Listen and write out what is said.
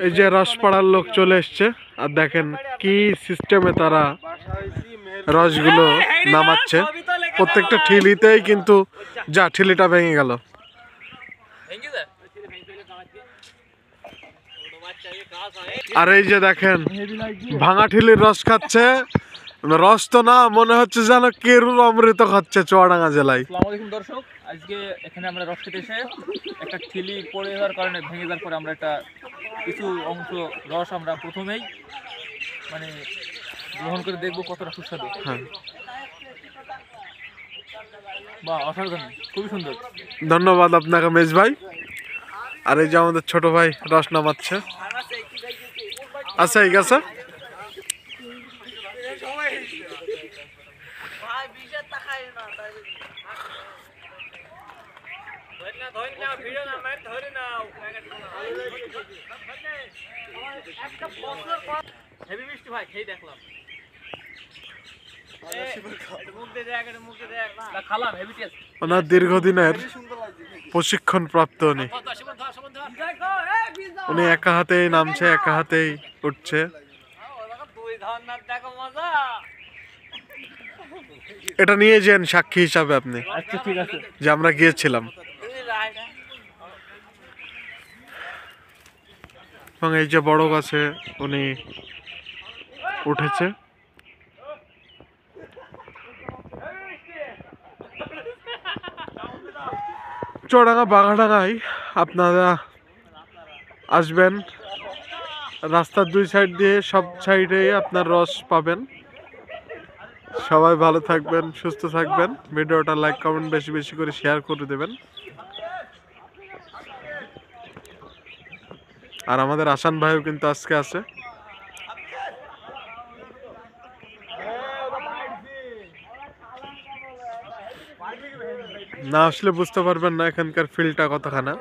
এই যে রসপাড়ার লোক চলে এসছে আর দেখেন কি সিস্টেমে তারা রসগুলো নামাচ্ছে। প্রত্যেকটা ঠিলিতেই কিন্তু যা ঠিলিটা ভেঙে গেল। আর এই যে দেখেন ভাঙা ঠিলির রস খাচ্ছে। রস তো না, মনে হচ্ছে যেন কেরুর অমৃত খাচ্ছে চুয়াডাঙ্গা জেলায়। আসসালামু আলাইকুম দর্শক, আজকে এখানে আমরা রস খেতে এসে একটা ঠিলি পড়ে যাওয়ার কারণে ভেঙে যাওয়ার পরে আমরা একটা কিছু অংশ রস আমরা প্রথমেই মানে গ্রহণ করে দেখবো কতটা সুস্বাদু। হ্যাঁ, বা অসাধারণ, খুবই সুন্দর। ধন্যবাদ আপনাকে মেজ ভাই। আর এই যে আমাদের ছোট ভাই রস নামাচ্ছে। আচ্ছা ঠিক আছে। হেভি মিষ্টি ভাই, খেয়ে দেখলাম। ওনার দীর্ঘদিনের প্রশিক্ষণ প্রাপ্ত উনি একা হাতেই নামছে, একা হাতেই উঠছে। এটা নিয়ে যান সাক্ষী হিসাবে আপনি। আচ্ছা ঠিক আছে, যে আমরা গিয়েছিলাম। এবং এই যে বড় গাছে উনি উঠেছে। চুয়াডাঙ্গা বাঘাডাঙ্গায় আপনারা আসবেন, রাস্তার দুই সাইড দিয়ে সব সাইডে আপনার রস পাবেন। সবাই ভালো থাকবেন, সুস্থ থাকবেন। ভিডিওটা লাইক কমেন্ট বেশি বেশি করে শেয়ার করে দেবেন। আর আমাদের আসান ভাইও কিন্তু আজকে আছে। না আসলে বুঝতে পারবেন না এখানকার ফিল্ডটা কতখানা।